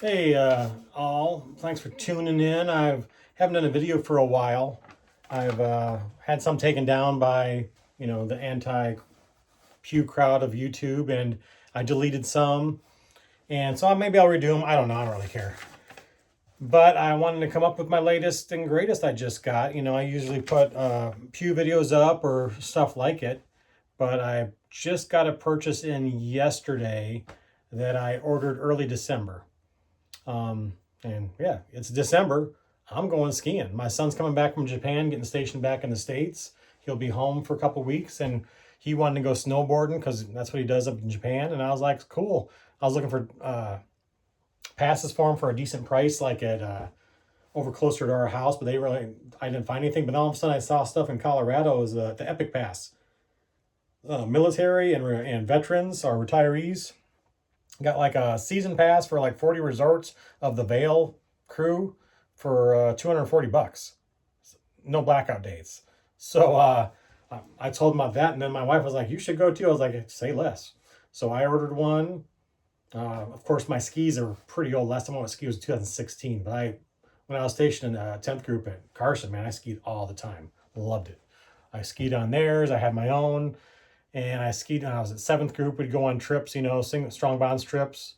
Hey, all. Thanks for tuning in. Haven't done a video for a while. I've had some taken down by, the anti-Pew crowd of YouTube, and I deleted some. And so maybe I'll redo them. I don't know. I don't really care. But I wanted to come up with my latest and greatest I just got. I usually put Pew videos up or stuff like it, but I just got a purchase in yesterday that I ordered early December. And yeah, it's December. I'm going skiing. My son's coming back from Japan, getting stationed back in the States. He'll be home for a couple weeks, and he wanted to go snowboarding because that's what he does up in Japan. And I was like, cool. I was looking for passes for him for a decent price, like at over closer to our house, but I didn't find anything. But all of a sudden, I saw stuff in Colorado is the Epic Pass. Military and veterans or retirees got like a season pass for like 40 resorts of the Vail crew for $240. No blackout dates. So I told him about that, and then my wife was like, "You should go too." I was like, "Say less." So I ordered one. Of course, my skis are pretty old. Last time I went ski was 2016, but when I was stationed in 10th Group at Carson, man, I skied all the time. Loved it. I skied on theirs. I had my own. And I skied when I was at 7th Group. We'd go on trips, sing strong bonds trips.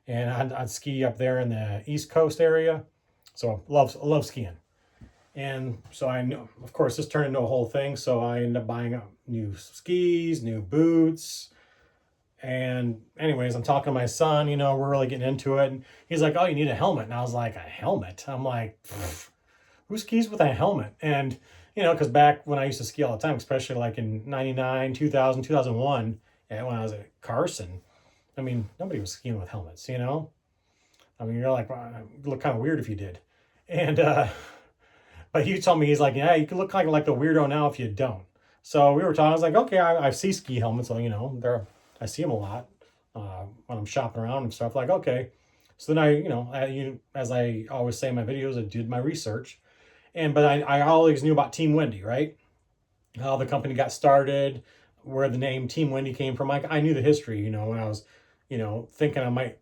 And I'd ski up there in the East Coast area. So love skiing. And so I know, of course, this turned into a whole thing. So I ended up buying new skis, new boots. And anyways, I'm talking to my son, we're really getting into it. And he's like, "Oh, you need a helmet." And I was like, "A helmet?" I'm like, who skis with a helmet? And because back when I used to ski all the time, especially like in 99, 2000, 2001, and when I was at Carson, I mean, nobody was skiing with helmets, I mean, you're like, well, you look kind of weird if you did. And, but he told me, he's like, "Yeah, you can look like the weirdo now if you don't." So we were talking, I was like, okay, I see ski helmets, so, I see them a lot when I'm shopping around and stuff, like, okay. So then as I always say in my videos, I did my research. But I always knew about Team Wendy, right? How the company got started, where the name Team Wendy came from. I knew the history, when I was, thinking I might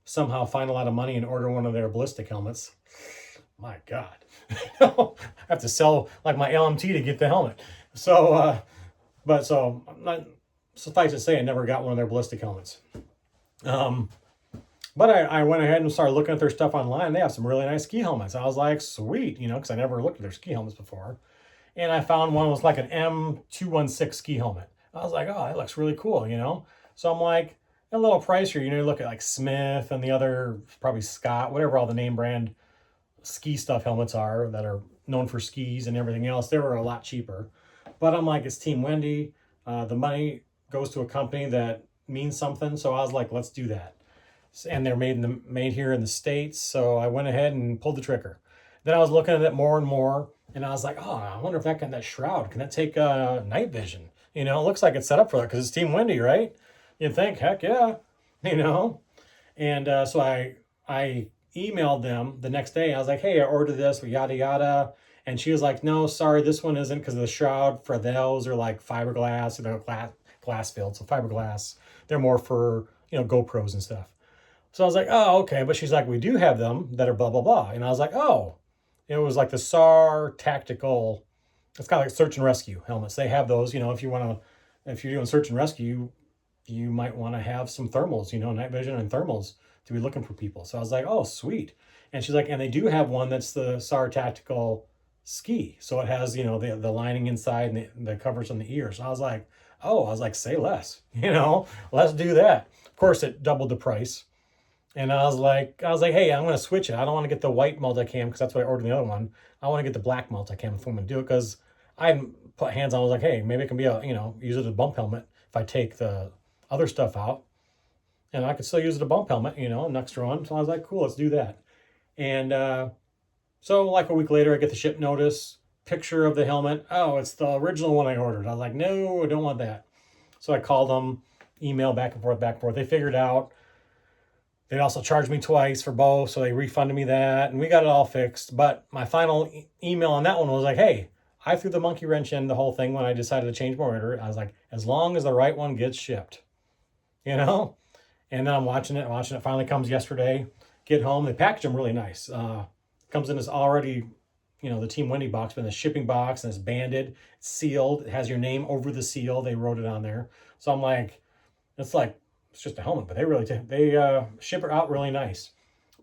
somehow find a lot of money and order one of their ballistic helmets. My God. I have to sell like my LMT to get the helmet. So, suffice to say, I never got one of their ballistic helmets. But I went ahead and started looking at their stuff online. They have some really nice ski helmets. I was like, sweet, because I never looked at their ski helmets before. And I found one was like an M-216 ski helmet. I was like, oh, that looks really cool, So I'm like, a little pricier, you look at like Smith and the other, probably Scott, whatever all the name brand ski stuff helmets are that are known for skis and everything else. They were a lot cheaper. But I'm like, it's Team Wendy. The money goes to a company that means something. So I was like, let's do that. And they're made here in the States. So I went ahead and pulled the trigger. Then I was looking at it more and more, and I was like, oh, I wonder if that shroud, can that take night vision? It looks like it's set up for that because it's Team Wendy, right? You'd think, heck yeah, And so I emailed them the next day. I was like, hey, I ordered this, yada, yada. And she was like, no, sorry, this one isn't, because the shroud for those are like fiberglass, glass filled. So fiberglass, they're more for, GoPros and stuff. So I was like, oh, okay. But she's like, we do have them that are blah, blah, blah. And I was like, oh, it was like the SAR tactical. It's kind of like search and rescue helmets. They have those, if you're doing search and rescue, you might want to have some thermals, night vision and thermals to be looking for people. So I was like, oh, sweet. And she's like, and they do have one that's the SAR tactical ski. So it has, the lining inside and the covers on the ears. And I was like, say less, let's do that. Of course, it doubled the price. And I was like, hey, I'm going to switch it. I don't want to get the white multicam because that's what I ordered in the other one. I want to get the black multicam if I'm going to do it, because I hadn't put hands on. I was like, hey, maybe it can be use it as a bump helmet if I take the other stuff out. And I could still use it as a bump helmet, an extra one. So I was like, cool, let's do that. And so like a week later, I get the ship notice, picture of the helmet. Oh, it's the original one I ordered. I was like, no, I don't want that. So I called them, email back and forth, back and forth. They figured out. They also charged me twice for both, so they refunded me that, and we got it all fixed. But my final email on that one was like, hey, I threw the monkey wrench in the whole thing when I decided to change my order. I was like, as long as the right one gets shipped, And then I'm watching it finally comes yesterday. get home. They package them really nice. Comes in this already, the Team Wendy box, but in the shipping box, and it's banded, it's sealed. It has your name over the seal. They wrote it on there. So I'm like, it's just a helmet, but they ship it out really nice.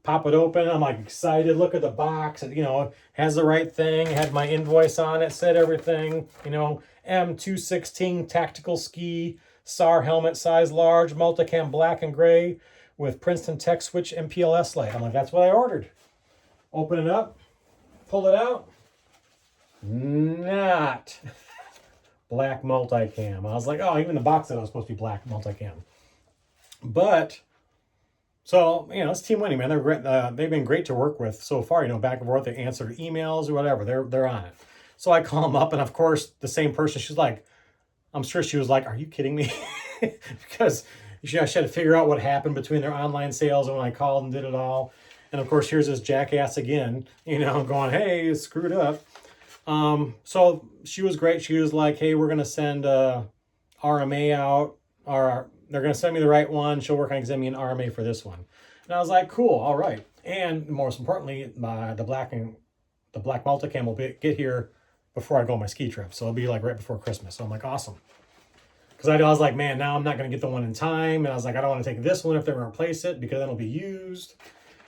Pop it open. I'm like excited. Look at the box. It, has the right thing. Had my invoice on it. Said everything. M-216 tactical ski SAR helmet, size large, multicam black and gray with Princeton Tech Switch MPLS light. I'm like, that's what I ordered. Open it up. Pull it out. Not black multicam. I was like, oh, even the box said it was supposed to be black multicam. But so, it's Team Wendy, man. They're great. They've been great to work with so far. Back and forth. They answer emails or whatever. They're on it. So I call them up, and of course, the same person. She's like, I'm sure she was like, "Are you kidding me?" Because she had to figure out what happened between their online sales and when I called and did it all. And of course, here's this jackass again, going, "Hey, you screwed up." So she was great. She was like, "Hey, we're gonna send RMA out, or they're gonna send me the right one. She'll work on sending me an RMA for this one." And I was like, "Cool, all right." And most importantly, the black multicam will get here before I go on my ski trip, so it'll be like right before Christmas. So I'm like, awesome, because I was like, man, now I'm not gonna get the one in time, and I was like, I don't want to take this one if they're gonna replace it because then it'll be used.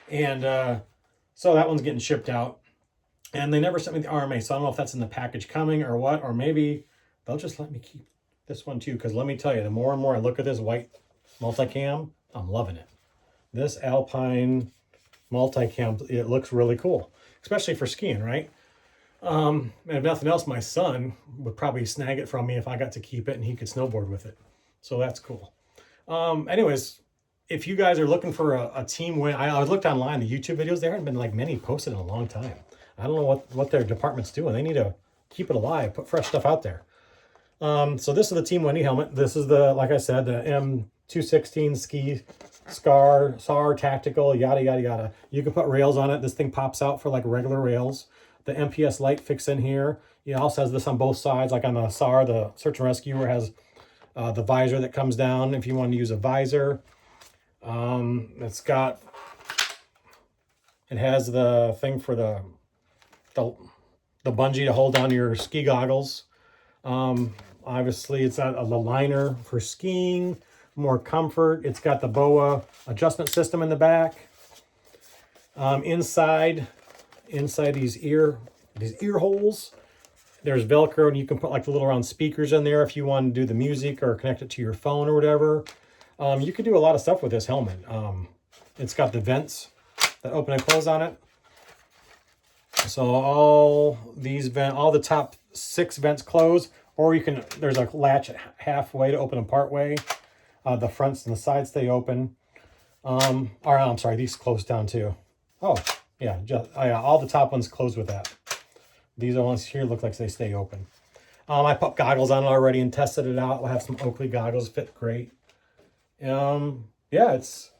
And so that one's getting shipped out, and they never sent me the RMA, so I don't know if that's in the package coming or what, or maybe they'll just let me keep this one too, because let me tell you, the more and more I look at this white multicam, I'm loving it. This Alpine multicam, it looks really cool, especially for skiing, right? And if nothing else, my son would probably snag it from me if I got to keep it and he could snowboard with it. So that's cool. Anyways, if you guys are looking for a team win, I looked online, the YouTube videos, there haven't been like many posted in a long time. I don't know what their department's doing. They need to keep it alive, put fresh stuff out there. So this is the Team Wendy helmet. This is like I said, the M-216 ski SAR tactical, yada, yada, yada. You can put rails on it. This thing pops out for like regular rails. The MPS light fix in here. It also has this on both sides, like on the SAR, the search and rescue, where it has the visor that comes down if you want to use a visor. It has the thing for the bungee to hold on your ski goggles. Obviously, it's got a liner for skiing, more comfort. It's got the BOA adjustment system in the back. Inside these ear holes, there's Velcro, and you can put like the little round speakers in there if you want to do the music or connect it to your phone or whatever. You can do a lot of stuff with this helmet. It's got the vents that open and close on it. So all the top 6 vents close, or there's a latch halfway to open them part way. The fronts and the sides stay open. I'm sorry, these close down too. Oh, yeah, all the top ones close with that. These ones here look like they stay open. I put goggles on it already and tested it out. I have some Oakley goggles, fit great. Yeah, it's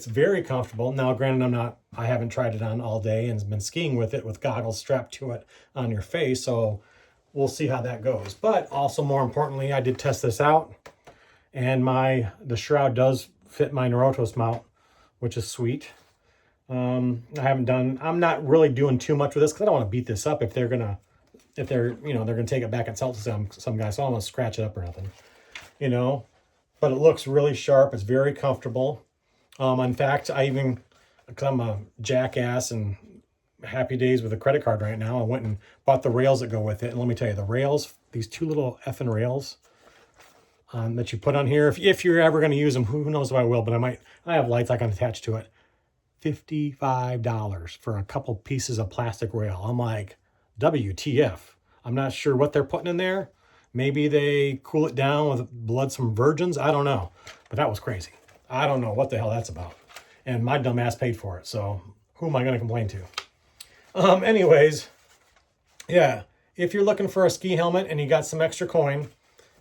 very comfortable. Now, granted, I haven't tried it on all day and been skiing with it with goggles strapped to it on your face, so we'll see how that goes. But also, more importantly, I did test this out, and the shroud does fit my Neurotos mount, which is sweet. I'm not really doing too much with this because I don't want to beat this up if they're gonna take it back and sell it to some guy, so I don't want to scratch it up or nothing, but it looks really sharp. It's very comfortable. In fact, because I'm a jackass and happy days with a credit card right now, I went and bought the rails that go with it. And let me tell you, the rails, these 2 little effing rails that you put on here, if you're ever going to use them, who knows if I will, but I have lights I can attach to it. $55 for a couple pieces of plastic rail. I'm like, WTF. I'm not sure what they're putting in there. Maybe they cool it down with blood from virgins. I don't know. But that was crazy. I don't know what the hell that's about. And my dumb ass paid for it. So who am I going to complain to? Anyways, yeah. If you're looking for a ski helmet and you got some extra coin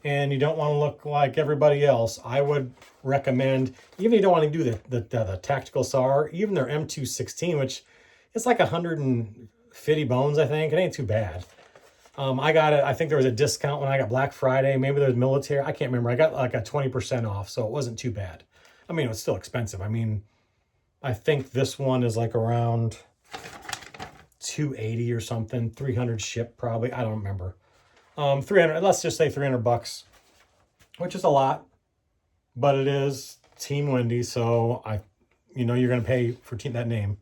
and you don't want to look like everybody else, I would recommend, even if you don't want to do the tactical SAR, even their M-216, which is like 150 bones, I think. It ain't too bad. I got it. I think there was a discount when I got Black Friday. Maybe there was military. I can't remember. I got like a 20% off, so it wasn't too bad. I mean, it was still expensive. I mean, I think this one is like around 280 or something, 300 shipped probably. I don't remember. 300, let's just say 300 bucks, which is a lot, but it is Team Wendy. So you're going to pay for that name.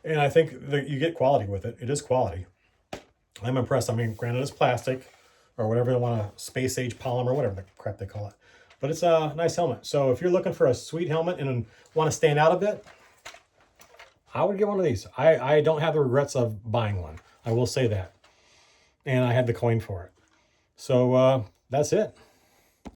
And I think that you get quality with it. It is quality. I'm impressed. I mean, granted, it's plastic or whatever they want to, space age polymer, whatever the crap they call it. But it's a nice helmet. So if you're looking for a sweet helmet and want to stand out a bit, I would get one of these. I don't have the regrets of buying one. I will say that. And I had the coin for it. So that's it.